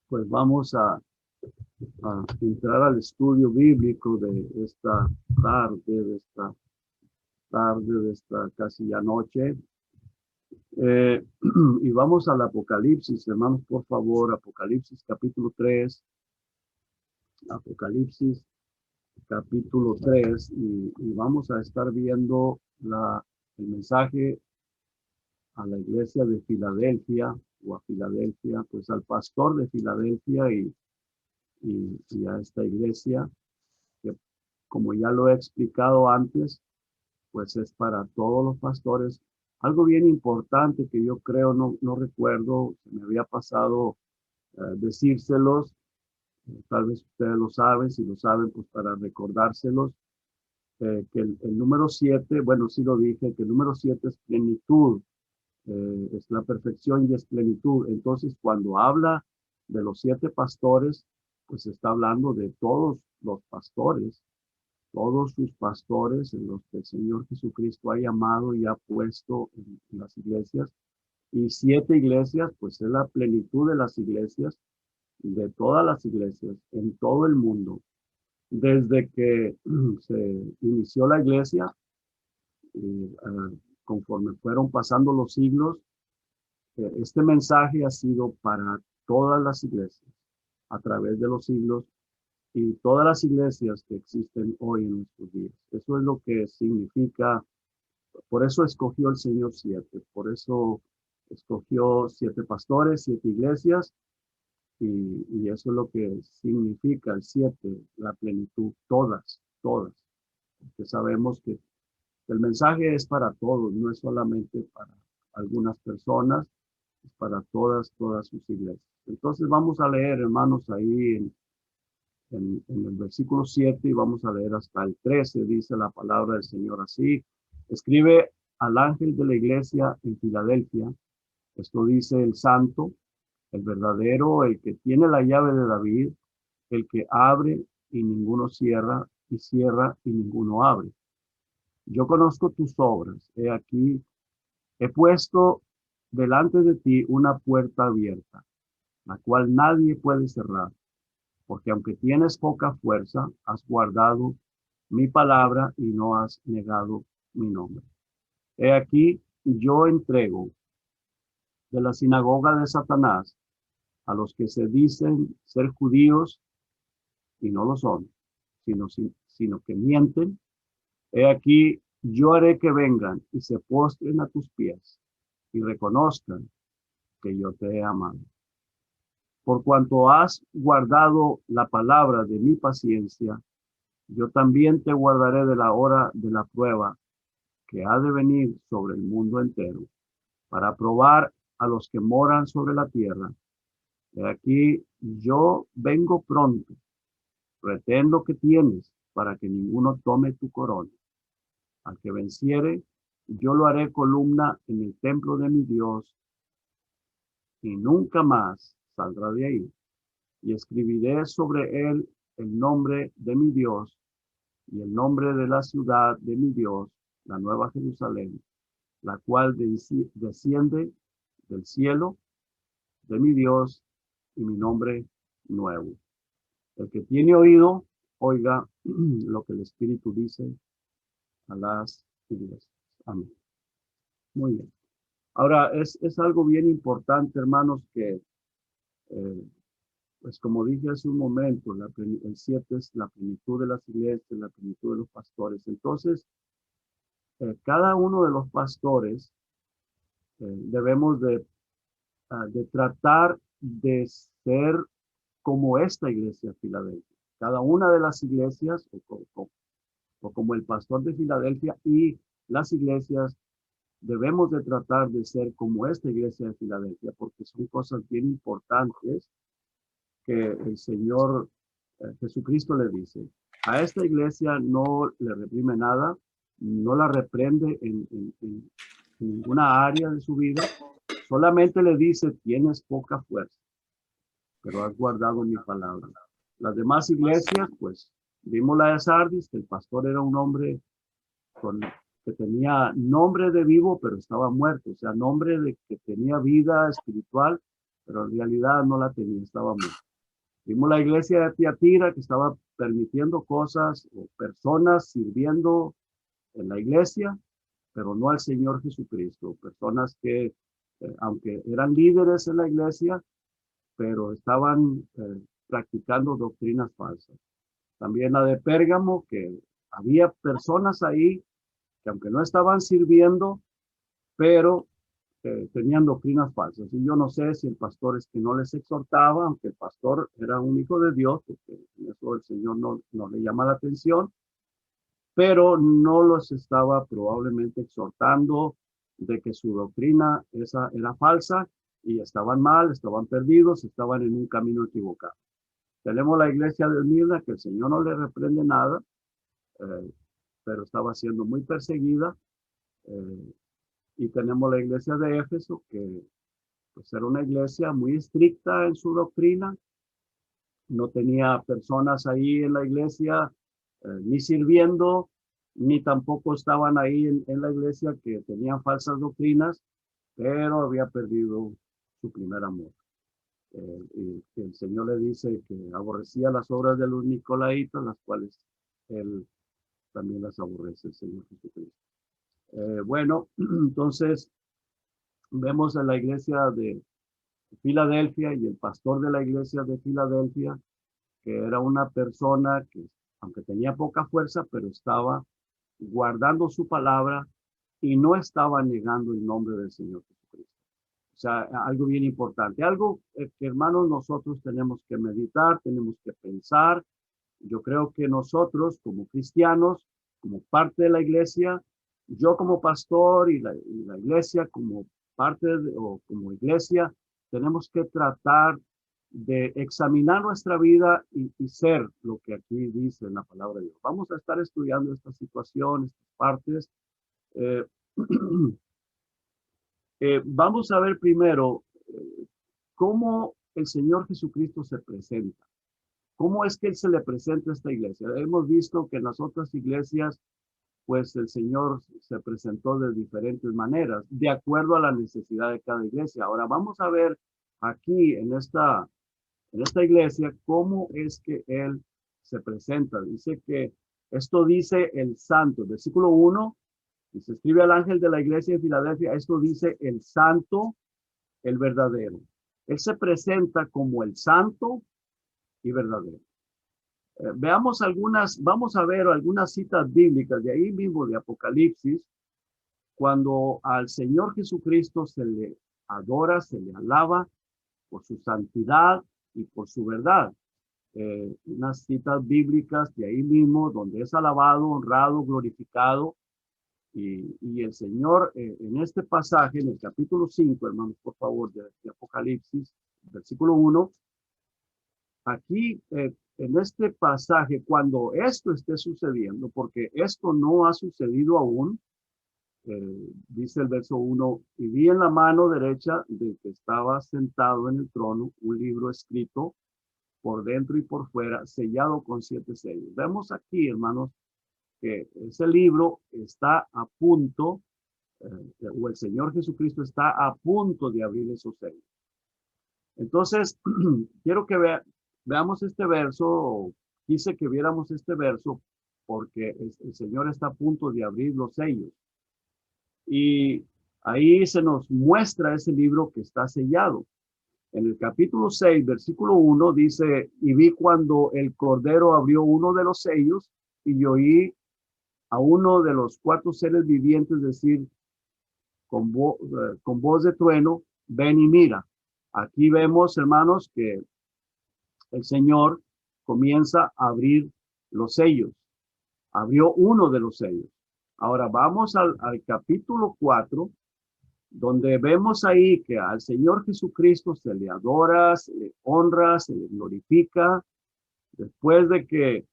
Pues vamos a entrar al estudio bíblico de esta tarde, de esta casi ya noche. Y vamos al Apocalipsis, hermanos, por favor, Apocalipsis capítulo 3, Apocalipsis capítulo 3, y vamos a estar viendo el mensaje a la iglesia de Filadelfia, o a Filadelfia, pues al pastor de Filadelfia y a esta iglesia, que como ya lo he explicado antes, pues es para todos los pastores. Algo bien importante que yo creo, no recuerdo, se me había pasado decírselos, tal vez ustedes lo saben, si lo saben, pues para recordárselos, que el número 7, bueno, sí lo dije, que el número 7 es plenitud, es la perfección y es plenitud. Entonces, cuando habla de los 7 pastores, pues está hablando de todos los pastores, todos sus pastores en los que el Señor Jesucristo ha llamado y ha puesto en las iglesias. Y 7 iglesias, pues es la plenitud de las iglesias, de todas las iglesias en todo el mundo. Desde que se inició la iglesia, conforme fueron pasando los siglos, este mensaje ha sido para todas las iglesias a través de los siglos y todas las iglesias que existen hoy en nuestros días. Eso es lo que significa. Por eso escogió el Señor 7, por eso escogió 7 pastores, 7 iglesias, y eso es lo que significa el 7, la plenitud, todas. Porque sabemos que el mensaje es para todos, no es solamente para algunas personas, es para todas sus iglesias. Entonces vamos a leer, hermanos, ahí en el versículo 7 y vamos a leer hasta el 13, dice la palabra del Señor así. Escribe al ángel de la iglesia en Filadelfia, esto dice el santo, el verdadero, el que tiene la llave de David, el que abre y ninguno cierra, y cierra y ninguno abre. Yo conozco tus obras, he aquí, he puesto delante de ti una puerta abierta, la cual nadie puede cerrar, porque aunque tienes poca fuerza, has guardado mi palabra y no has negado mi nombre. He aquí, yo entrego de la sinagoga de Satanás a los que se dicen ser judíos y no lo son, sino que mienten. He aquí, yo haré que vengan y se postren a tus pies y reconozcan que yo te he amado. Por cuanto has guardado la palabra de mi paciencia, yo también te guardaré de la hora de la prueba que ha de venir sobre el mundo entero, para probar a los que moran sobre la tierra. He aquí, yo vengo pronto, retén lo que tienes, para que ninguno tome tu corona. Al que venciere, yo lo haré columna en el templo de mi Dios, y nunca más saldrá de ahí. Y escribiré sobre él el nombre de mi Dios y el nombre de la ciudad de mi Dios, la nueva Jerusalén, la cual desciende del cielo de mi Dios, y mi nombre nuevo. El que tiene oído, oiga lo que el Espíritu dice a las iglesias. Amén. Muy bien. Ahora, es algo bien importante, hermanos, que, pues como dije hace un momento, el 7 es la plenitud de las iglesias, la plenitud de los pastores. Entonces, cada uno de los pastores debemos de tratar de ser como esta iglesia de Filadelfia. Cada una de las iglesias, o como el pastor de Filadelfia y las iglesias, debemos de tratar de ser como esta iglesia de Filadelfia, porque son cosas bien importantes que el Señor Jesucristo le dice. A esta iglesia no le reprime nada, no la reprende en ninguna área de su vida, solamente le dice, tienes poca fuerza, pero has guardado mi palabra. Las demás iglesias, pues, vimos la de Sardis, que el pastor era un hombre que tenía nombre de vivo, pero estaba muerto, o sea, nombre de que tenía vida espiritual, pero en realidad no la tenía, estaba muerta. Vimos la iglesia de Tiatira que estaba permitiendo cosas o personas sirviendo en la iglesia, pero no al Señor Jesucristo. Personas que, aunque eran líderes en la iglesia, pero estaban practicando doctrinas falsas. También la de Pérgamo, que había personas ahí que aunque no estaban sirviendo, pero tenían doctrinas falsas. Y yo no sé si el pastor es que no les exhortaba, aunque el pastor era un hijo de Dios, porque eso el Señor no le llama la atención, pero no los estaba probablemente exhortando de que su doctrina esa era falsa y estaban mal, estaban perdidos, estaban en un camino equivocado. Tenemos la iglesia de Esmirna, que el Señor no le reprende nada, eh, pero estaba siendo muy perseguida. Y tenemos la iglesia de Éfeso, que pues, era una iglesia muy estricta en su doctrina. No tenía personas ahí en la iglesia ni sirviendo, ni tampoco estaban ahí en la iglesia que tenían falsas doctrinas, pero había perdido su primer amor. Y el Señor le dice que aborrecía las obras de los nicolaitas, las cuales él también las aborrece, el Señor Jesucristo. Bueno, entonces vemos en la iglesia de Filadelfia y el pastor de la iglesia de Filadelfia, que era una persona que, aunque tenía poca fuerza, pero estaba guardando su palabra y no estaba negando el nombre del Señor Jesucristo. O sea, algo bien importante, algo que hermanos nosotros tenemos que meditar, tenemos que pensar. Yo creo que nosotros como cristianos, como parte de la iglesia, yo como pastor y la iglesia como parte o como iglesia, tenemos que tratar de examinar nuestra vida y ser lo que aquí dice en la palabra de Dios. Vamos a estar estudiando esta situación, estas partes. Eh, vamos a ver primero cómo el Señor Jesucristo se presenta. ¿Cómo es que Él se le presenta a esta iglesia? Hemos visto que en las otras iglesias, pues el Señor se presentó de diferentes maneras, de acuerdo a la necesidad de cada iglesia. Ahora vamos a ver aquí en esta iglesia cómo es que Él se presenta. Dice que esto dice el santo, versículo 1, y se escribe al ángel de la iglesia de Filadelfia, esto dice el santo, el verdadero. Él se presenta como el santo y verdadero. Veamos vamos a ver algunas citas bíblicas de ahí mismo de Apocalipsis, cuando al Señor Jesucristo se le adora, se le alaba por su santidad y por su verdad. Unas citas bíblicas de ahí mismo, donde es alabado, honrado, glorificado. Y el Señor, en este pasaje, en el capítulo 5, hermanos, por favor, de Apocalipsis, versículo 1, aquí, en este pasaje, cuando esto esté sucediendo, porque esto no ha sucedido aún, dice el verso 1, y vi en la mano derecha del que estaba sentado en el trono un libro escrito por dentro y por fuera, sellado con 7 sellos. Vemos aquí, hermanos, que ese libro está a punto, o el Señor Jesucristo está a punto de abrir esos sellos. Entonces, quiero que veamos este verso, quise que viéramos este verso, porque el Señor está a punto de abrir los sellos. Y ahí se nos muestra ese libro que está sellado. En el capítulo 6, versículo 1, dice, y vi cuando el Cordero abrió uno de los sellos, y oí a uno de los 4 seres vivientes decir con voz de trueno, ven y mira. Aquí vemos, hermanos, que el Señor comienza a abrir los sellos. Abrió uno de los sellos. Ahora vamos al capítulo 4, donde vemos ahí que al Señor Jesucristo se le adora, se le honra, se le glorifica. Después de que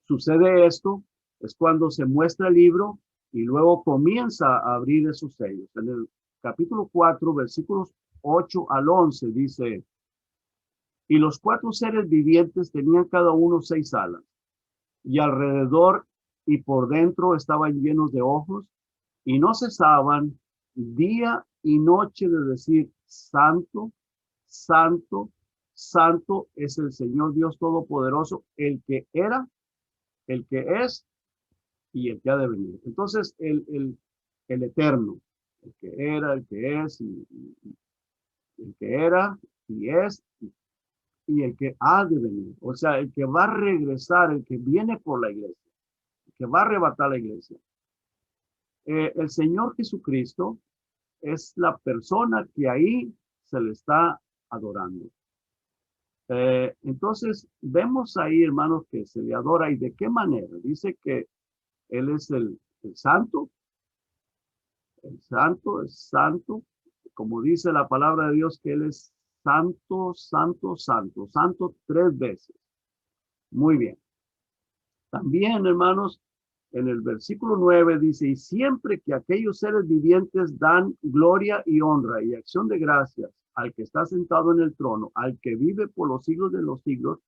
sucede esto, es cuando se muestra el libro y luego comienza a abrir esos sellos. En el capítulo 4, versículos 8 al 11, dice, y los 4 seres vivientes tenían cada uno 6 alas, y alrededor y por dentro estaban llenos de ojos, y no cesaban día y noche de decir, santo, santo, santo es el Señor Dios Todopoderoso, el que era, el que es y el que ha de venir. Entonces, el eterno, el que era, el que es, y el que era y es, y el que ha de venir. O sea, el que va a regresar, el que viene por la iglesia, el que va a arrebatar la iglesia. El Señor Jesucristo es la persona que ahí se le está adorando. Entonces, vemos ahí, hermanos, que se le adora y de qué manera. Dice que Él es el santo, el santo, es santo, como dice la palabra de Dios, que Él es santo, santo, santo, santo 3 veces. Muy bien. También, hermanos, en el versículo 9 dice, y siempre que aquellos seres vivientes dan gloria y honra y acción de gracias al que está sentado en el trono, al que vive por los siglos de los siglos,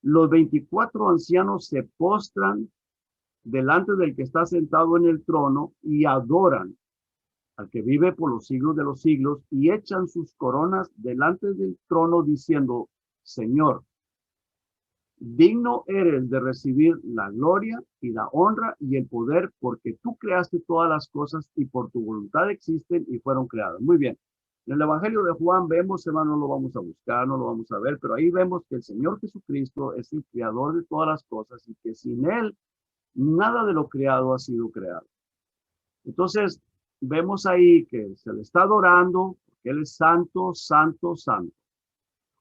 los 24 ancianos se postran delante del que está sentado en el trono y adoran al que vive por los siglos de los siglos y echan sus coronas delante del trono diciendo, Señor, digno eres de recibir la gloria y la honra y el poder porque tú creaste todas las cosas y por tu voluntad existen y fueron creadas. Muy bien. En el Evangelio de Juan vemos, hermano, no lo vamos a buscar, no lo vamos a ver, pero ahí vemos que el Señor Jesucristo es el creador de todas las cosas y que sin Él nada de lo creado ha sido creado. Entonces, vemos ahí que se le está adorando porque Él es santo, santo, santo.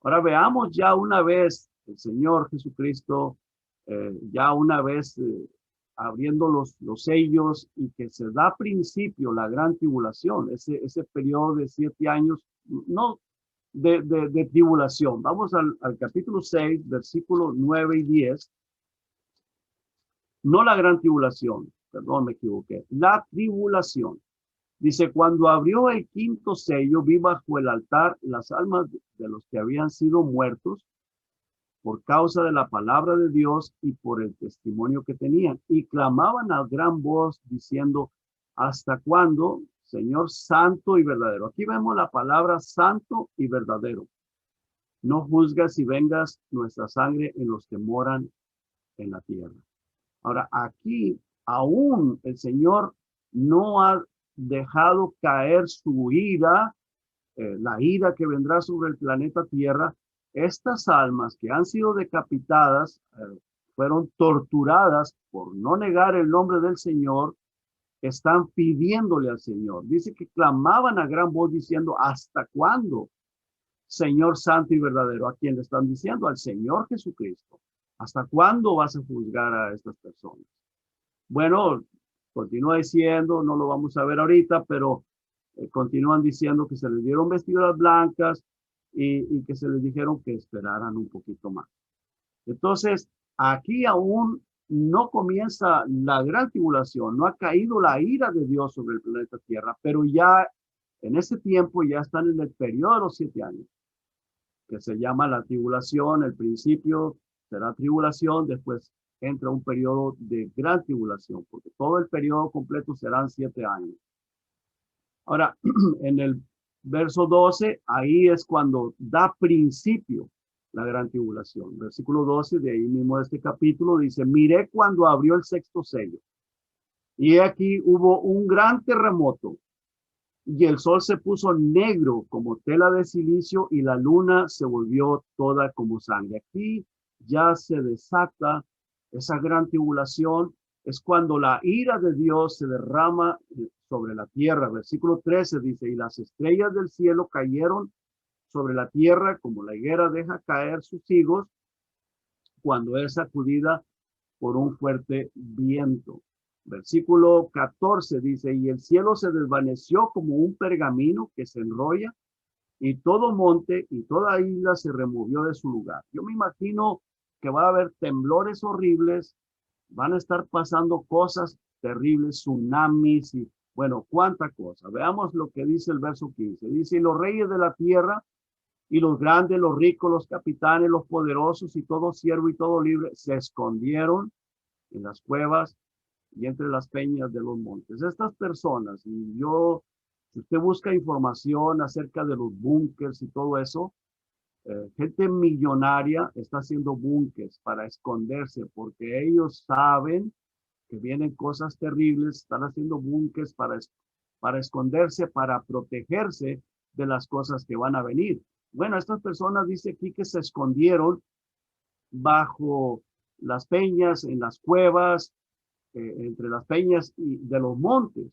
Ahora veamos ya una vez el Señor Jesucristo, ya una vez abriendo los sellos y que se da principio la gran tribulación, ese periodo de 7 años, no de tribulación. Vamos al capítulo 6, versículos 9 y 10. No la gran tribulación, perdón, me equivoqué, la tribulación. Dice, cuando abrió el 5º sello, vi bajo el altar las almas de los que habían sido muertos por causa de la palabra de Dios y por el testimonio que tenían. Y clamaban a gran voz diciendo, ¿hasta cuándo, Señor santo y verdadero? Aquí vemos la palabra santo y verdadero. No juzgas y vengas nuestra sangre en los que moran en la tierra. Ahora, aquí aún el Señor no ha dejado caer su ira, la ira que vendrá sobre el planeta Tierra. Estas almas que han sido decapitadas, fueron torturadas por no negar el nombre del Señor, están pidiéndole al Señor. Dice que clamaban a gran voz diciendo, ¿hasta cuándo, Señor santo y verdadero? ¿A quién le están diciendo? Al Señor Jesucristo. ¿Hasta cuándo vas a juzgar a estas personas? Bueno, continúa diciendo, no lo vamos a ver ahorita, pero continúan diciendo que se les dieron vestiduras blancas y que se les dijeron que esperaran un poquito más. Entonces, aquí aún no comienza la gran tribulación, no ha caído la ira de Dios sobre el planeta Tierra, pero ya en ese tiempo ya están en el periodo de los 7 años, que se llama la tribulación. El principio será tribulación, después entra un periodo de gran tribulación, porque todo el periodo completo serán 7 años. Ahora, en el verso 12, ahí es cuando da principio la gran tribulación. Versículo 12 de ahí mismo de este capítulo dice, miré cuando abrió el 6º sello. Y aquí hubo un gran terremoto y el sol se puso negro como tela de silicio y la luna se volvió toda como sangre. Aquí ya se desata esa gran tribulación. Es cuando la ira de Dios se derrama sobre la tierra. Versículo 13 dice, y las estrellas del cielo cayeron sobre la tierra como la higuera deja caer sus higos cuando es sacudida por un fuerte viento. Versículo 14 dice, y el cielo se desvaneció como un pergamino que se enrolla, y todo monte y toda isla se removió de su lugar. Yo me imagino que va a haber temblores horribles, van a estar pasando cosas terribles, tsunamis y bueno, cuánta cosa. Veamos lo que dice el verso 15. Dice, y los reyes de la tierra y los grandes, los ricos, los capitanes, los poderosos y todo siervo y todo libre se escondieron en las cuevas y entre las peñas de los montes. Estas personas, y yo Si usted busca información acerca de los búnkers y todo eso, gente millonaria está haciendo búnkers para esconderse porque ellos saben que vienen cosas terribles, están haciendo búnkers para esconderse, para protegerse de las cosas que van a venir. Bueno, estas personas dice aquí que se escondieron bajo las peñas, en las cuevas, entre las peñas y de los montes.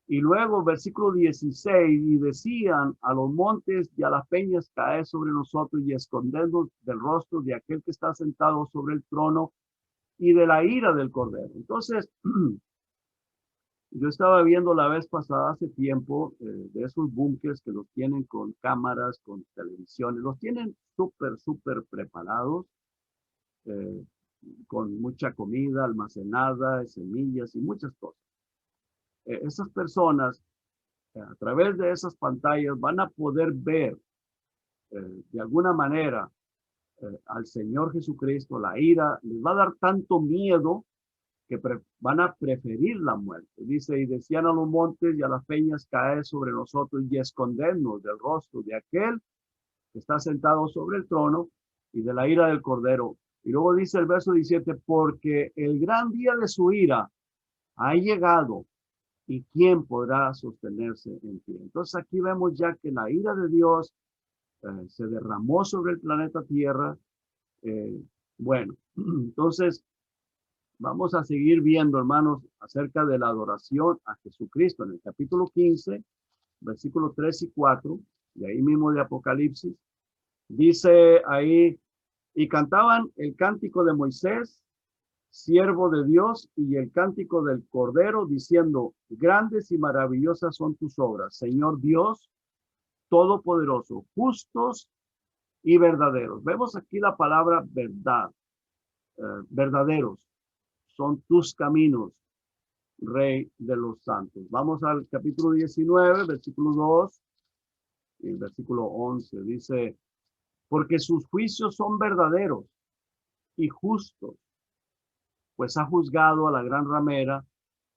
Y luego, versículo 16, y decían a los montes y a las peñas, caed sobre nosotros y escondernos del rostro de aquel que está sentado sobre el trono y de la ira del Cordero. Entonces, yo estaba viendo la vez pasada, hace tiempo, de esos búnkers que los tienen con cámaras, con televisiones, los tienen súper preparados, eh, con mucha comida almacenada, semillas y muchas cosas. Esas personas, a través de esas pantallas, van a poder ver de alguna manera al Señor Jesucristo. La ira les va a dar tanto miedo que van a preferir la muerte. Dice, y decían a los montes y a las peñas, caer sobre nosotros y escondernos del rostro de aquel que está sentado sobre el trono y de la ira del Cordero. Y luego dice el verso 17, porque el gran día de su ira ha llegado, y quién podrá sostenerse en pie. Entonces aquí vemos ya que la ira de Dios se derramó sobre el planeta Tierra. Bueno, entonces vamos a seguir viendo, hermanos, acerca de la adoración a Jesucristo en el capítulo 15, versículos 3 y 4, y ahí mismo de Apocalipsis. Dice ahí, y cantaban el cántico de Moisés, siervo de Dios, y el cántico del Cordero, diciendo, grandes y maravillosas son tus obras, Señor Dios Todopoderoso, justos y verdaderos. Vemos aquí la palabra verdad, verdaderos son tus caminos, Rey de los santos. Vamos al capítulo 19, versículo 2 y el versículo 11. Dice, porque sus juicios son verdaderos y justos, pues ha juzgado a la gran ramera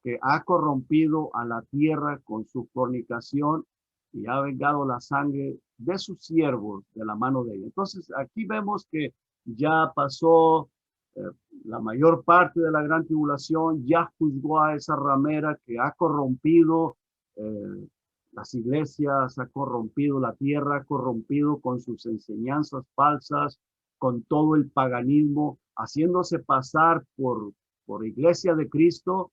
que ha corrompido a la tierra con su fornicación y ha vengado la sangre de sus siervos de la mano de ella. Entonces aquí vemos que ya pasó la mayor parte de la gran tribulación, ya juzgó a esa ramera que ha corrompido las iglesias, ha corrompido la tierra, ha corrompido con sus enseñanzas falsas, con todo el paganismo, haciéndose pasar por iglesia de Cristo,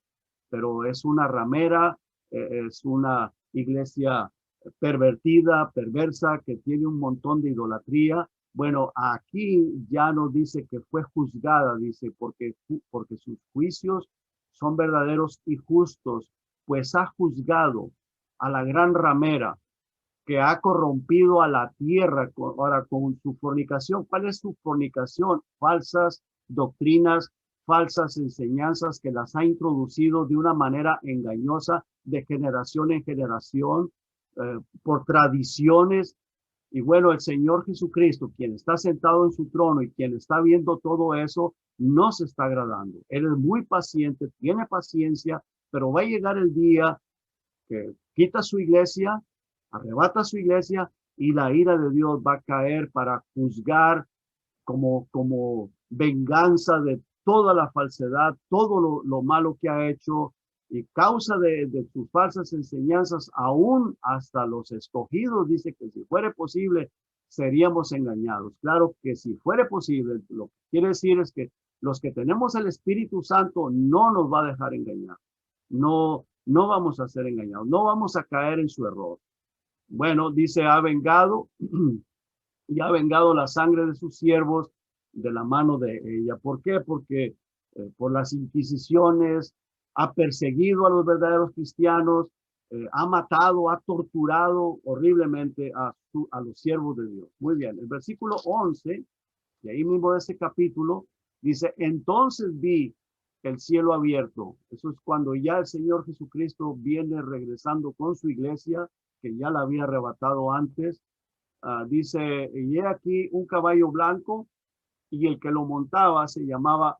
pero es una ramera, es una iglesia pervertida, perversa, que tiene un montón de idolatría. Bueno, aquí ya nos dice que fue juzgada, dice, porque sus juicios son verdaderos y justos, pues ha juzgado a la gran ramera que ha corrompido a la tierra ahora con su fornicación. ¿Cuál es su fornicación? Falsas doctrinas, falsas enseñanzas que las ha introducido de una manera engañosa de generación en generación, por tradiciones. Y bueno, el Señor Jesucristo, quien está sentado en su trono y quien está viendo todo eso, no se está agradando. Él es muy paciente, tiene paciencia, pero va a llegar el día que quita su iglesia, arrebata su iglesia y la ira de Dios va a caer para juzgar como venganza de toda la falsedad, todo lo malo que ha hecho, y causa de sus falsas enseñanzas, aún hasta los escogidos, dice que si fuera posible, seríamos engañados. Claro que si fuera posible, lo que quiere decir es que los que tenemos el Espíritu Santo no nos va a dejar engañar. No vamos a ser engañados, no vamos a caer en su error. Bueno, dice, ha vengado y ha vengado la sangre de sus siervos de la mano de ella. ¿Por qué? Porque por las inquisiciones ha perseguido a los verdaderos cristianos, ha matado, ha torturado horriblemente a los siervos de Dios. Muy bien, el versículo 11, de ahí mismo de ese capítulo, dice, entonces vi el cielo abierto. Eso es cuando ya el Señor Jesucristo viene regresando con su iglesia, que ya la había arrebatado antes. Dice, y he aquí un caballo blanco, y el que lo montaba se llamaba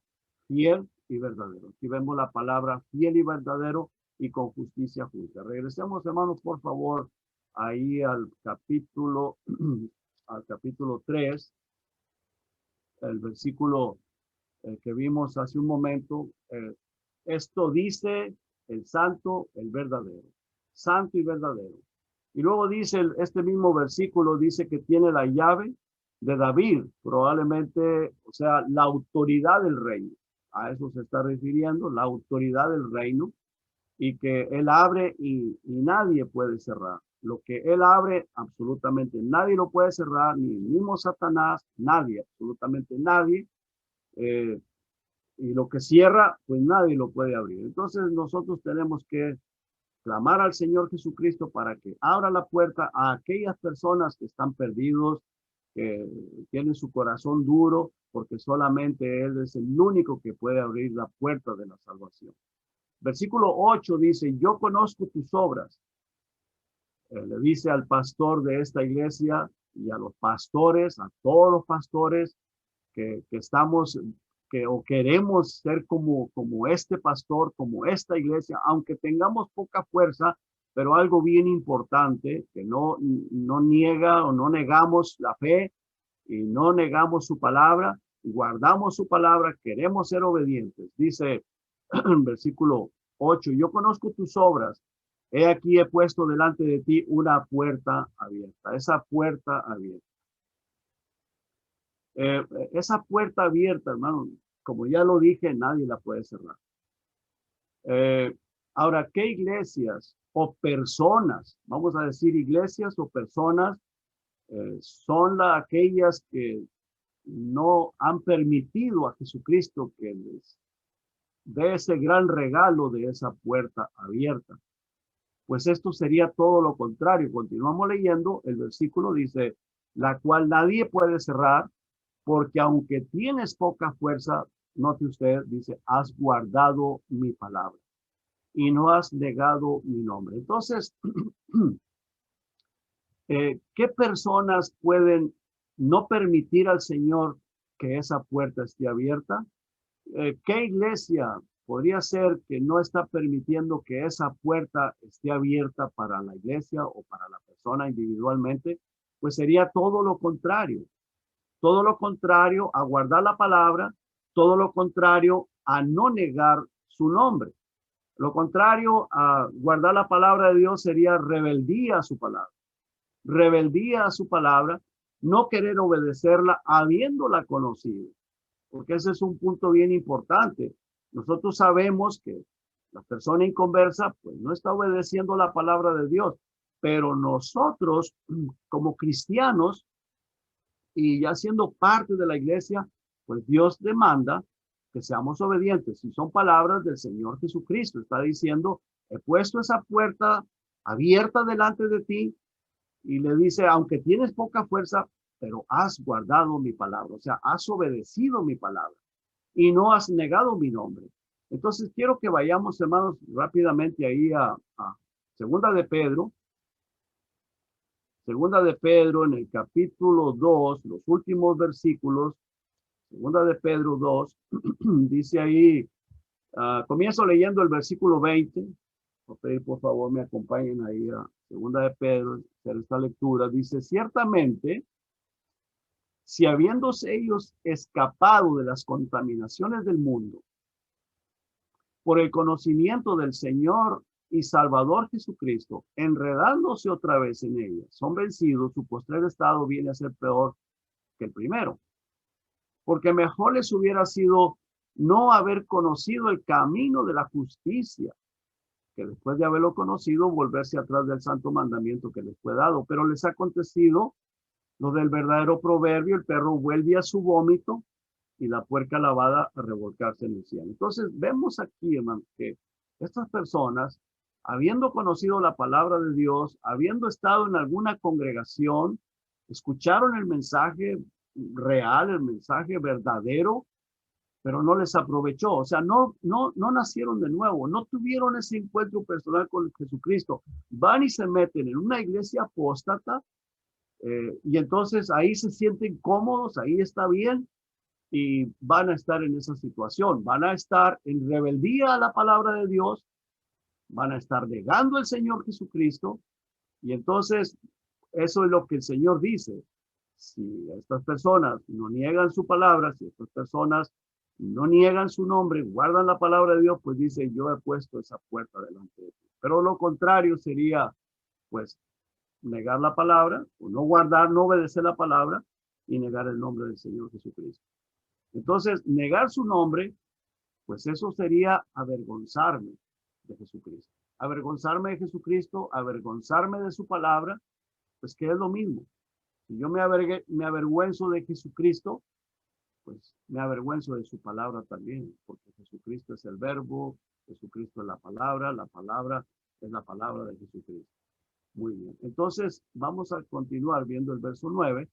Fiel y Verdadero. Aquí vemos la palabra fiel y verdadero. y con justicia justa. Regresemos, hermanos, por favor, ahí al capítulo, al capítulo 3, el versículo que vimos hace un momento. Esto dice el santo, el verdadero, santo y verdadero. Y luego dice, este mismo versículo dice que tiene la llave de David, probablemente, o sea, la autoridad del reino. A eso se está refiriendo, la autoridad del reino, y que él abre y nadie puede cerrar. Lo que él abre, absolutamente nadie lo puede cerrar, ni el mismo Satanás, nadie, absolutamente nadie. Eh, y lo que cierra, pues nadie lo puede abrir. Entonces nosotros tenemos que clamar al Señor Jesucristo para que abra la puerta a aquellas personas que están perdidos, que tienen su corazón duro, porque solamente Él es el único que puede abrir la puerta de la salvación. Versículo 8 dice, yo conozco tus obras. Le dice al pastor de esta iglesia y a los pastores, a todos los pastores que estamos, que o queremos ser como este pastor, como esta iglesia, aunque tengamos poca fuerza, pero algo bien importante, que no niega o no negamos la fe y no negamos su palabra, guardamos su palabra, queremos ser obedientes. Dice en versículo 8, yo conozco tus obras. He aquí he puesto delante de ti una puerta abierta. Esa puerta abierta. Esa puerta abierta, hermano, como ya lo dije, nadie la puede cerrar. Ahora, ¿qué iglesias o personas, vamos a decir iglesias o personas, son aquellas que no han permitido a Jesucristo que les dé ese gran regalo de esa puerta abierta? Pues esto sería todo lo contrario. Continuamos leyendo, el versículo dice, la cual nadie puede cerrar, porque aunque tienes poca fuerza, note usted, dice, has guardado mi palabra y no has negado mi nombre. Entonces, ¿qué personas pueden no permitir al Señor que esa puerta esté abierta? ¿Qué iglesia podría ser que no está permitiendo que esa puerta esté abierta para la iglesia o para la persona individualmente? Pues sería todo lo contrario. Todo lo contrario a guardar la palabra, todo lo contrario a no negar su nombre. Lo contrario a guardar la palabra de Dios sería rebeldía a su palabra. Rebeldía a su palabra, no querer obedecerla habiéndola conocido. Porque ese es un punto bien importante. Nosotros sabemos que la persona inconversa pues no está obedeciendo la palabra de Dios, pero nosotros como cristianos y ya siendo parte de la iglesia, pues Dios demanda que seamos obedientes. Y son palabras del Señor Jesucristo. Está diciendo, he puesto esa puerta abierta delante de ti y le dice, aunque tienes poca fuerza, pero has guardado mi palabra. O sea, has obedecido mi palabra y no has negado mi nombre. Entonces quiero que vayamos, hermanos, rápidamente ahí a Segunda de Pedro. Segunda de Pedro en el capítulo 2, los últimos versículos, Segunda de Pedro 2, dice ahí, comienzo leyendo el versículo 20. Por favor me acompañen ahí a Segunda de Pedro, hacer esta lectura. Dice, ciertamente, si habiéndose ellos escapado de las contaminaciones del mundo, por el conocimiento del Señor y Salvador Jesucristo, enredándose otra vez en ellas, son vencidos, su postrer estado viene a ser peor que el primero. Porque mejor les hubiera sido no haber conocido el camino de la justicia, que después de haberlo conocido, volverse atrás del santo mandamiento que les fue dado. Pero les ha acontecido lo del verdadero proverbio, el perro vuelve a su vómito y la puerca lavada a revolcarse en el cielo. Entonces vemos aquí, hermano, que estas personas, habiendo conocido la palabra de Dios, habiendo estado en alguna congregación, escucharon el mensaje real, el mensaje verdadero, pero no les aprovechó. O sea, no nacieron de nuevo, no tuvieron ese encuentro personal con Jesucristo. Van y se meten en una iglesia apóstata y entonces ahí se sienten cómodos, ahí está bien, y van a estar en esa situación, van a estar en rebeldía a la palabra de Dios van a estar negando al Señor Jesucristo. Y entonces, eso es lo que el Señor dice. Si estas personas no niegan su palabra, si estas personas no niegan su nombre, guardan la palabra de Dios, pues dice, yo he puesto esa puerta delante de ti. Pero lo contrario sería, pues, negar la palabra, o no guardar, no obedecer la palabra y negar el nombre del Señor Jesucristo. Entonces, negar su nombre, pues eso sería avergonzarme de Jesucristo. Avergonzarme de Jesucristo, avergonzarme de su palabra, pues que es lo mismo. Si yo me avergüenzo de Jesucristo, pues me avergüenzo de su palabra también, porque Jesucristo es el verbo, Jesucristo es la palabra es la palabra de Jesucristo. Muy bien. Entonces, vamos a continuar viendo el verso 9.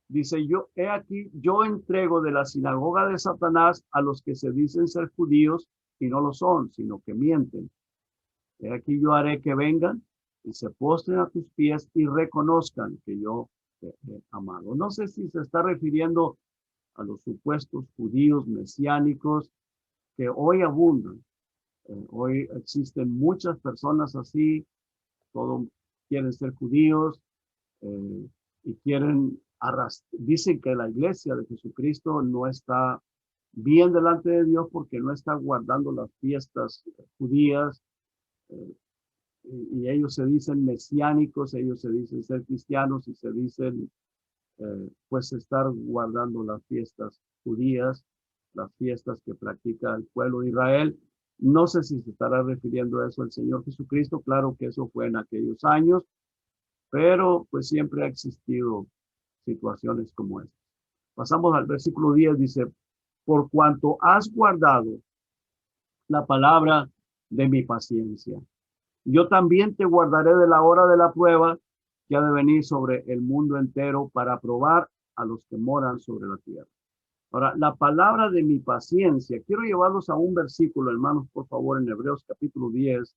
Dice, he aquí, yo entrego de la sinagoga de Satanás a los que se dicen ser judíos y no lo son, sino que mienten. He aquí, yo haré que vengan y se postren a tus pies y reconozcan que yo te he amado. No sé si se está refiriendo a los supuestos judíos mesiánicos que hoy abundan. Hoy existen muchas personas así, todos quieren ser judíos y quieren dicen que la iglesia de Jesucristo no está bien delante de Dios porque no está guardando las fiestas judías, y ellos se dicen mesiánicos, ellos se dicen ser cristianos y se dicen pues estar guardando las fiestas judías, las fiestas que practica el pueblo de Israel. No sé si se estará refiriendo a eso el Señor Jesucristo, claro que eso fue en aquellos años, pero pues siempre ha existido situaciones como esta. Pasamos al versículo 10, dice, por cuanto has guardado la palabra de mi paciencia, yo también te guardaré de la hora de la prueba que ha de venir sobre el mundo entero para probar a los que moran sobre la tierra. Ahora, la palabra de mi paciencia, quiero llevarlos a un versículo, hermanos, por favor, en Hebreos capítulo 10,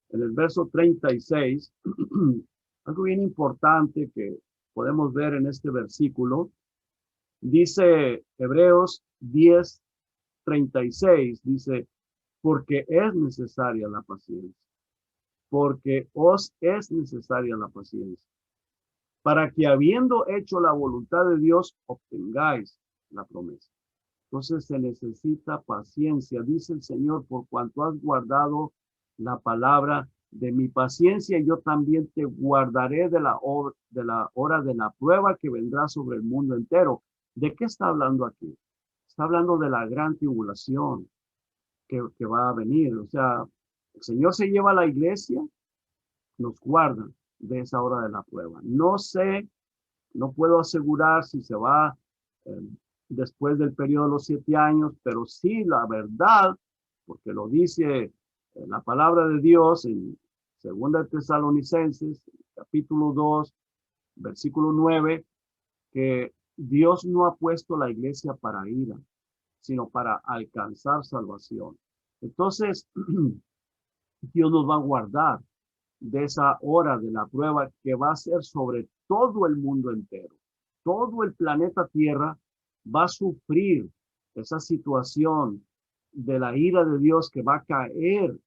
en el verso 36, algo bien importante que podemos ver en este versículo. Dice Hebreos 10, 36, dice, porque es necesaria la paciencia, porque os es necesaria la paciencia, para que habiendo hecho la voluntad de Dios, obtengáis la promesa. Entonces se necesita paciencia, dice el Señor, por cuanto has guardado la palabra de mi paciencia, yo también te guardaré de la hora de la prueba que vendrá sobre el mundo entero. ¿De qué está hablando aquí? Está hablando de la gran tribulación que va a venir. O sea, el Señor se lleva a la iglesia, nos guarda de esa hora de la prueba. No sé, no puedo asegurar si se va después del periodo de los 7 años, pero sí la verdad, porque lo dice la palabra de Dios en 2 Tesalonicenses, capítulo 2, versículo 9, que Dios no ha puesto la iglesia para ira, sino para alcanzar salvación. Entonces, Dios nos va a guardar de esa hora de la prueba que va a ser sobre todo el mundo entero. Todo el planeta Tierra va a sufrir esa situación de la ira de Dios que va a caer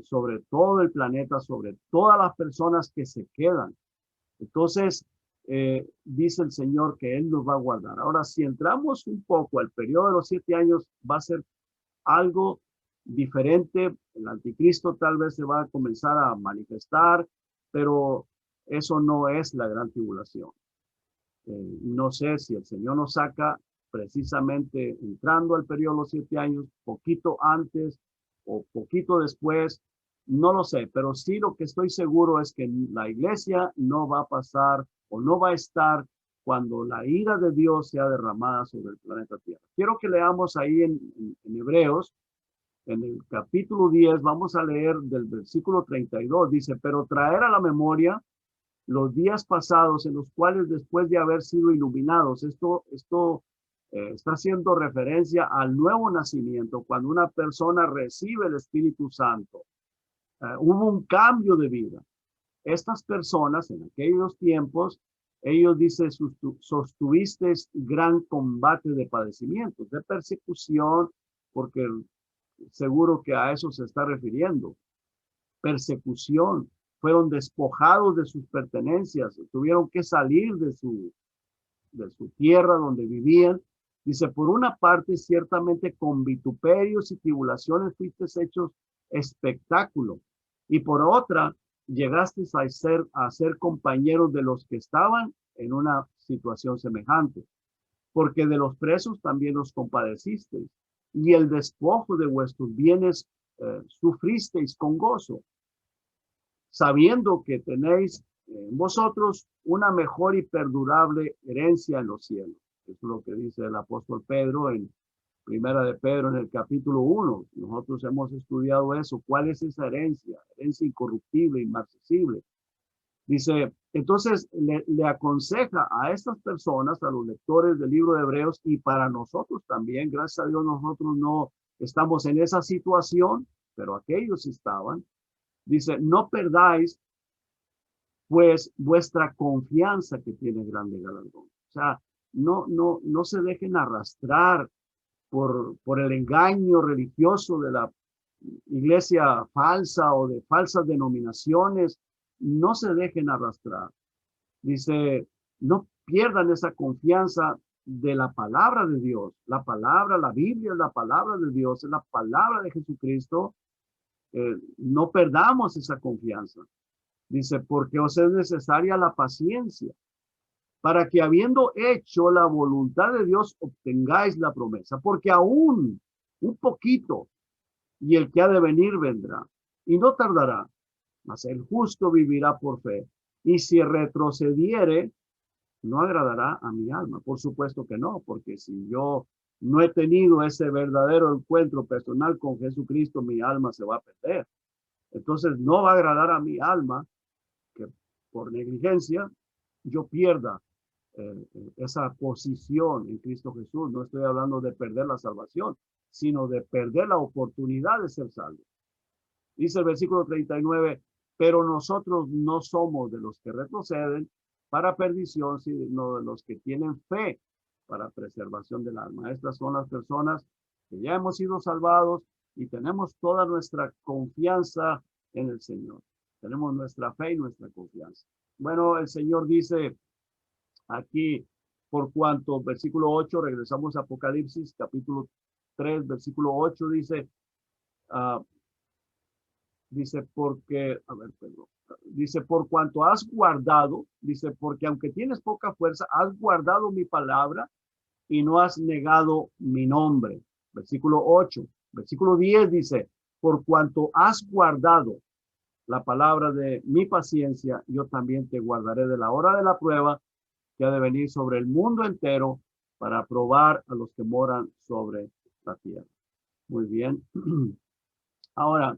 sobre todo el planeta, sobre todas las personas que se quedan. Entonces, dice el Señor que Él nos va a guardar. Ahora, si entramos un poco al periodo de los 7 años, va a ser algo diferente. El anticristo tal vez se va a comenzar a manifestar, pero eso no es la gran tribulación. No sé si el Señor nos saca precisamente entrando al periodo de los 7 años, poquito antes o poquito después, no lo sé, pero sí lo que estoy seguro es que la iglesia no va a pasar o no va a estar cuando la ira de Dios sea derramada sobre el planeta Tierra. Quiero que leamos ahí en Hebreos, en el capítulo 10, vamos a leer del versículo 32, dice, pero traer a la memoria los días pasados en los cuales después de haber sido iluminados, esto está haciendo referencia al nuevo nacimiento, cuando una persona recibe el Espíritu Santo. Hubo un cambio de vida. Estas personas en aquellos tiempos, ellos dicen, sostuviste gran combate de padecimientos, de persecución, porque seguro que a eso se está refiriendo. persecución, fueron despojados de sus pertenencias, tuvieron que salir de su tierra donde vivían. Dice, por una parte, ciertamente con vituperios y tribulaciones fuisteis hechos espectáculo, y por otra, llegasteis a ser compañeros de los que estaban en una situación semejante, porque de los presos también os compadecisteis, y el despojo de vuestros bienes sufristeis con gozo, sabiendo que tenéis en vosotros una mejor y perdurable herencia en los cielos. Eso es lo que dice el apóstol Pedro en Primera de Pedro en el capítulo 1. Nosotros hemos estudiado eso. ¿Cuál es esa herencia? Herencia incorruptible, inmarcesible. Dice, entonces le aconseja a estas personas, a los lectores del libro de Hebreos y para nosotros también, gracias a Dios nosotros no estamos en esa situación, pero aquellos estaban. Dice, no perdáis pues vuestra confianza que tiene grande galardón. O sea, no se dejen arrastrar por el engaño religioso de la iglesia falsa o de falsas denominaciones. No se dejen arrastrar. Dice, no pierdan esa confianza de la palabra de Dios. La palabra, la Biblia es la palabra de Dios, es la palabra de Jesucristo. No perdamos esa confianza. Dice, porque os es necesaria la paciencia, para que habiendo hecho la voluntad de Dios, obtengáis la promesa. Porque aún un poquito, y el que ha de venir vendrá, y no tardará, mas el justo vivirá por fe. Y si retrocediere, no agradará a mi alma. Por supuesto que no, porque si yo no he tenido ese verdadero encuentro personal con Jesucristo, mi alma se va a perder. Entonces no va a agradar a mi alma que por negligencia yo pierda esa posición en Cristo Jesús. No estoy hablando de perder la salvación, sino de perder la oportunidad de ser salvo. Dice el versículo 39, pero nosotros no somos de los que retroceden para perdición, sino de los que tienen fe para preservación del alma. Estas son las personas que ya hemos sido salvados y tenemos toda nuestra confianza en el Señor. Tenemos nuestra fe y nuestra confianza. Bueno, el Señor dice aquí, por cuanto, versículo 8, regresamos a Apocalipsis, capítulo 3, versículo 8, dice, porque, a ver, perdón, dice, por cuanto has guardado, dice, porque aunque tienes poca fuerza, has guardado mi palabra y no has negado mi nombre. Versículo 8, versículo 10 dice, por cuanto has guardado la palabra de mi paciencia, yo también te guardaré de la hora de la prueba que ha de venir sobre el mundo entero para probar a los que moran sobre la tierra. Muy bien. Ahora,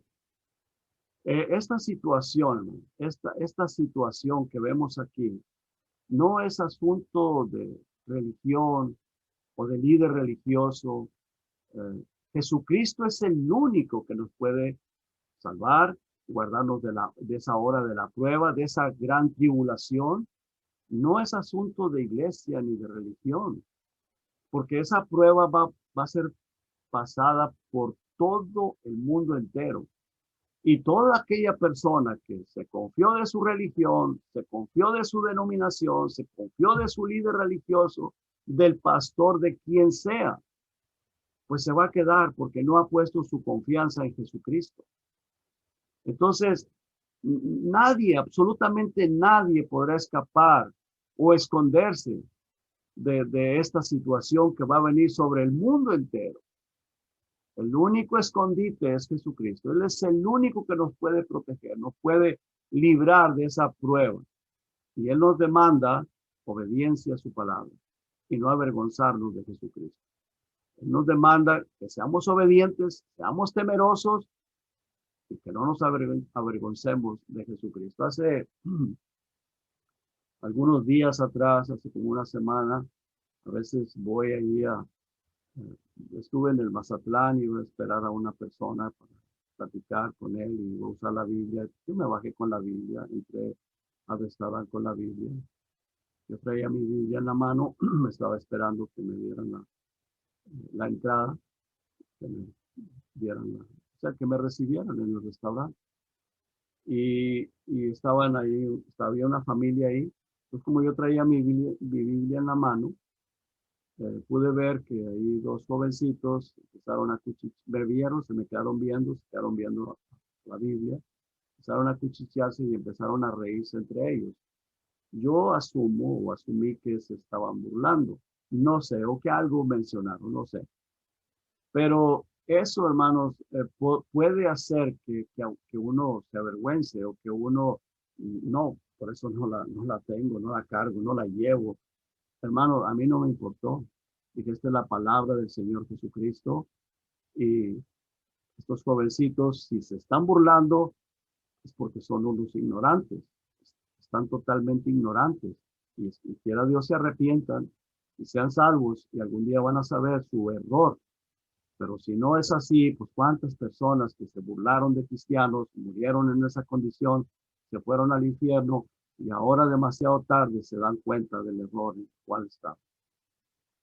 esta situación que vemos aquí, no es asunto de religión o de líder religioso. Jesucristo es el único que nos puede salvar, guardarnos de esa hora de la prueba, de esa gran tribulación. No es asunto de iglesia ni de religión, porque esa prueba va a ser pasada por todo el mundo entero. Y toda aquella persona que se confió de su religión, se confió de su denominación, se confió de su líder religioso, del pastor, de quien sea, pues se va a quedar porque no ha puesto su confianza en Jesucristo. Entonces, nadie, absolutamente nadie podrá escapar o esconderse de esta situación que va a venir sobre el mundo entero. El único escondite es Jesucristo. Él es el único que nos puede proteger, nos puede librar de esa prueba. Y Él nos demanda obediencia a su palabra y no avergonzarnos de Jesucristo. Él nos demanda que seamos obedientes, seamos temerosos y que no nos avergoncemos de Jesucristo. Hace algunos días atrás, hace como una semana, a veces voy allí estuve en el Mazatlán y iba a esperar a una persona para platicar con él y iba a usar la Biblia. Yo me bajé con la Biblia, entré a restaurar con la Biblia. Yo traía mi Biblia en la mano, me estaba esperando que me dieran la entrada, que me dieran o sea, que me recibieran en el restaurante. y estaban ahí, había una familia ahí. Pues como yo traía mi Biblia en la mano, pude ver que ahí dos jovencitos empezaron a bebieron, se quedaron viendo la Biblia, empezaron a cuchichearse y empezaron a reírse entre ellos. Yo asumo o asumí que se estaban burlando. No sé, o que algo mencionaron, no sé. Pero eso, hermanos, puede hacer que uno se avergüence o que uno, no, por eso no la tengo, no la cargo, no la llevo. Hermano, a mí no me importó. Dije, esta es la palabra del Señor Jesucristo y estos jovencitos, si se están burlando, es porque son unos ignorantes. Están totalmente ignorantes. Y quiera Dios se arrepientan y sean salvos y algún día van a saber su error. Pero si no es así, pues cuántas personas que se burlaron de cristianos, murieron en esa condición, se fueron al infierno y ahora demasiado tarde se dan cuenta del error en el cual está.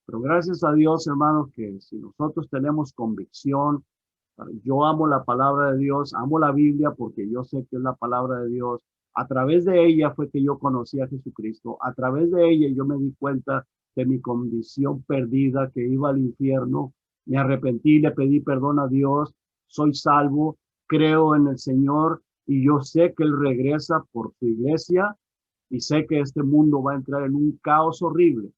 Pero gracias a Dios, hermanos, que si nosotros tenemos convicción, yo amo la palabra de Dios, amo la Biblia porque yo sé que es la palabra de Dios. A través de ella fue que yo conocí a Jesucristo. A través de ella yo me di cuenta de mi condición perdida, que iba al infierno. Me arrepentí, le pedí perdón a Dios. Soy salvo, creo en el Señor y yo sé que Él regresa por su iglesia y sé que este mundo va a entrar en un caos horrible.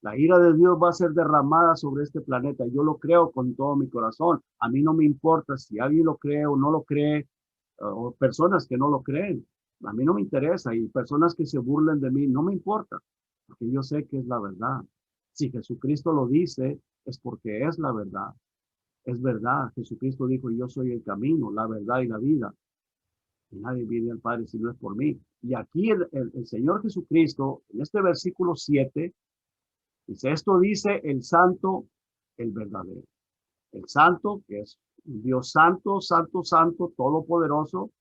La ira de Dios va a ser derramada sobre este planeta. Yo lo creo con todo mi corazón. A mí no me importa si alguien lo cree o no lo cree, o personas que no lo creen. A mí no me interesa. Y personas que se burlen de mí, no me importa, porque yo sé que es la verdad. Si Jesucristo lo dice, es porque es la verdad. Es verdad. Jesucristo dijo, yo soy el camino, la verdad y la vida. Y nadie viene al Padre si no es por mí. Y aquí el Señor Jesucristo, en este versículo 7, dice, esto dice el santo, el verdadero. El santo, que es Dios santo, santo, santo, todopoderoso,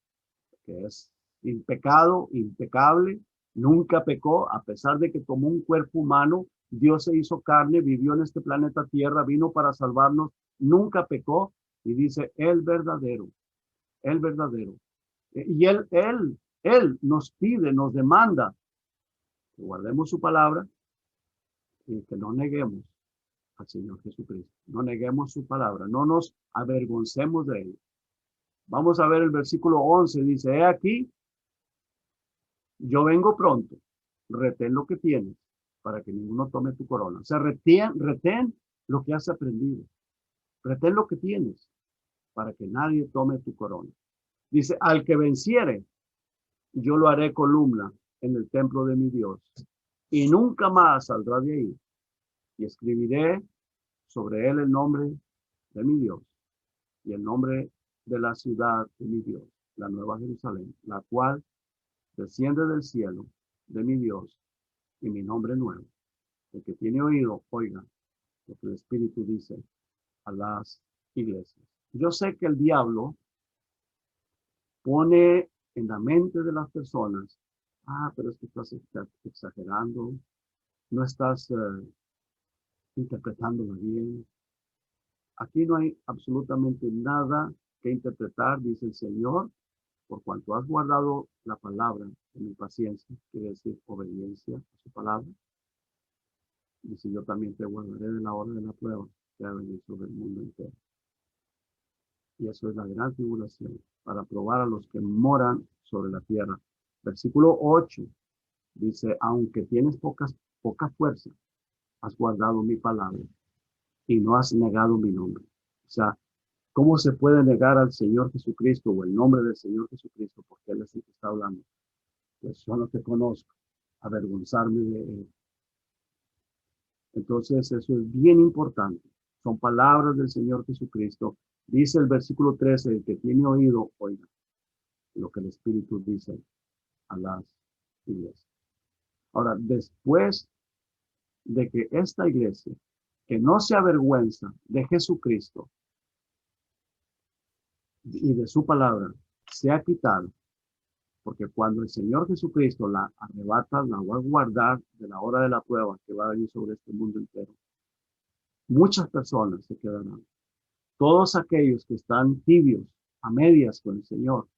que es impecado, impecable, nunca pecó, a pesar de que tomó un cuerpo humano, Dios se hizo carne, vivió en este planeta Tierra, vino para salvarnos, nunca pecó, y dice, el verdadero, el verdadero. Y él nos pide, nos demanda que guardemos su palabra y que no neguemos al Señor Jesucristo. No neguemos su palabra, no nos avergoncemos de él. Vamos a ver el versículo 11, dice, he aquí, yo vengo pronto, retén lo que tienes para que ninguno tome tu corona. O sea, retén lo que has aprendido, retén lo que tienes para que nadie tome tu corona. Dice, al que venciere, yo lo haré columna en el templo de mi Dios y nunca más saldrá de ahí y escribiré sobre él el nombre de mi Dios y el nombre de la ciudad de mi Dios, la Nueva Jerusalén, la cual desciende del cielo de mi Dios y mi nombre nuevo. El que tiene oído, oiga lo que el Espíritu dice a las iglesias. Yo sé que el diablo pone en la mente de las personas, pero es que estás exagerando, no estás interpretándola bien. Aquí no hay absolutamente nada que interpretar, dice el Señor, por cuanto has guardado la palabra de mi paciencia, quiere decir obediencia a su palabra. Dice, yo también te guardaré de la hora de la prueba que ha venido sobre el mundo entero. Y eso es la gran tribulación, para probar a los que moran sobre la tierra. Versículo 8 dice, aunque tienes poca fuerza, has guardado mi palabra y no has negado mi nombre. O sea, ¿cómo se puede negar al Señor Jesucristo o el nombre del Señor Jesucristo? Porque Él es el que está hablando. Pues yo no te conozco, avergonzarme de Él. Entonces, eso es bien importante. Son palabras del Señor Jesucristo. Dice el versículo 13, el que tiene oído, oiga lo que el Espíritu dice a las iglesias. Ahora, después de que esta iglesia, que no se avergüenza de Jesucristo y de su palabra, se ha quitado, porque cuando el Señor Jesucristo la arrebata, la va a guardar de la hora de la prueba que va a venir sobre este mundo entero. Muchas personas se quedarán. Todos aquellos que están tibios, a medias con el Señor,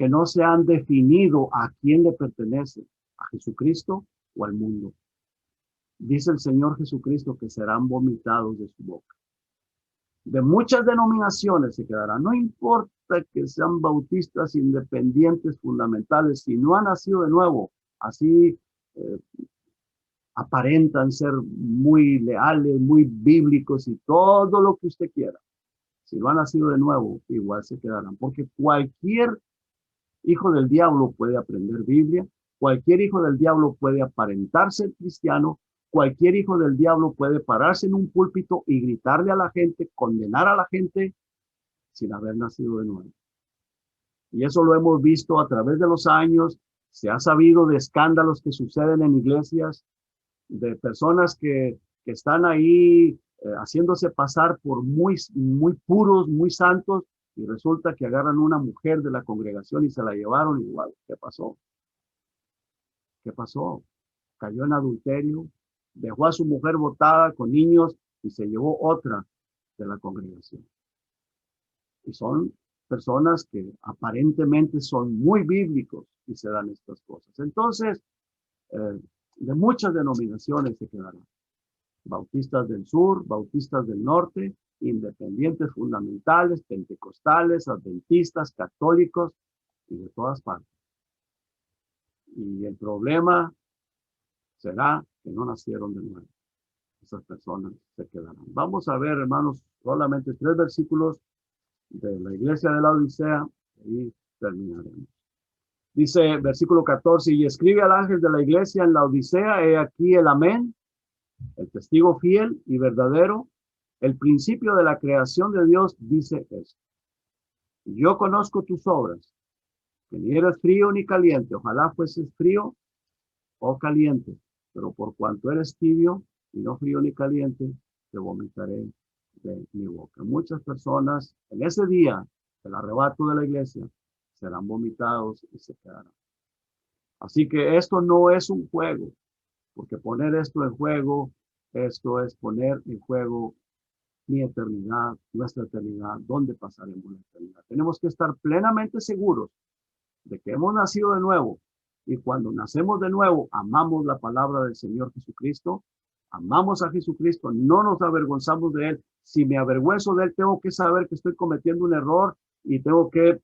que no se han definido a quién le pertenece, a Jesucristo o al mundo. Dice el Señor Jesucristo que serán vomitados de su boca. De muchas denominaciones se quedarán. No importa que sean bautistas, independientes, fundamentales, si no han nacido de nuevo, así aparentan ser muy leales, muy bíblicos y todo lo que usted quiera. Si no han nacido de nuevo, igual se quedarán. Porque cualquier hijo del diablo puede aprender Biblia, cualquier hijo del diablo puede aparentar ser cristiano, cualquier hijo del diablo puede pararse en un púlpito y gritarle a la gente, condenar a la gente sin haber nacido de nuevo. Y eso lo hemos visto a través de los años. Se ha sabido de escándalos que suceden en iglesias, de personas que están ahí haciéndose pasar por muy puros, muy santos, y resulta que agarran una mujer de la congregación y se la llevaron igual. ¿Qué pasó? ¿Qué pasó? Cayó en adulterio, dejó a su mujer botada con niños y se llevó otra de la congregación. Y son personas que aparentemente son muy bíblicos y se dan estas cosas. Entonces, de muchas denominaciones se quedarán. Bautistas del sur, bautistas del norte, independientes fundamentales, pentecostales, adventistas, católicos y de todas partes. Y el problema será que no nacieron de nuevo. Esas personas se quedarán. Vamos a ver, hermanos, solamente 3 versículos de la iglesia de la Odisea y terminaremos. Dice versículo 14, y escribe al ángel de la iglesia en la Odisea, he aquí el amén, el testigo fiel y verdadero, el principio de la creación de Dios, dice esto. Yo conozco tus obras, que ni eres frío ni caliente, ojalá fueses frío o caliente, pero por cuanto eres tibio y no frío ni caliente, te vomitaré de mi boca. Muchas personas en ese día, el arrebato de la iglesia, serán vomitados y se quedarán. Así que esto no es un juego, porque poner esto en juego, esto es poner en juego mi eternidad, nuestra eternidad, dónde pasaremos la eternidad. Tenemos que estar plenamente seguros de que hemos nacido de nuevo, y cuando nacemos de nuevo, amamos la palabra del Señor Jesucristo, amamos a Jesucristo, no nos avergonzamos de Él. Si me avergüenzo de Él, tengo que saber que estoy cometiendo un error y tengo que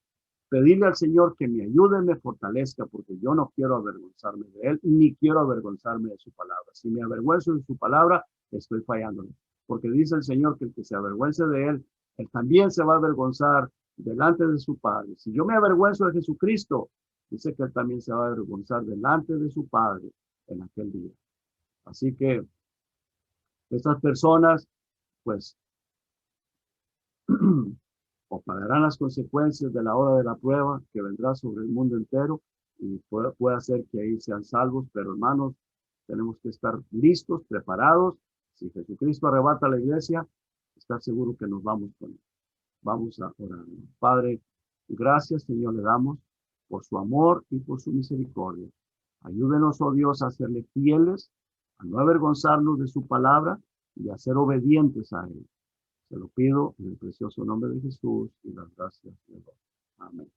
pedirle al Señor que me ayude, me fortalezca, porque yo no quiero avergonzarme de Él, ni quiero avergonzarme de su palabra. Si me avergüenzo de su palabra, estoy fallándole, porque dice el Señor que el que se avergüence de Él, Él también se va a avergonzar delante de su Padre. Si yo me avergüenzo de Jesucristo, dice que Él también se va a avergonzar delante de su Padre en aquel día. Así que estas personas, pues, o pagarán las consecuencias de la hora de la prueba que vendrá sobre el mundo entero, y puede hacer que ahí sean salvos. Pero hermanos, tenemos que estar listos, preparados. Si Jesucristo arrebata a la iglesia, estar seguro que nos vamos con Él. Vamos a orar. Padre, gracias, Señor, le damos por su amor y por su misericordia. Ayúdenos, oh Dios, a serle fieles, a no avergonzarnos de su palabra y a ser obedientes a Él. Se lo pido en el precioso nombre de Jesús y las gracias de Dios. Amén.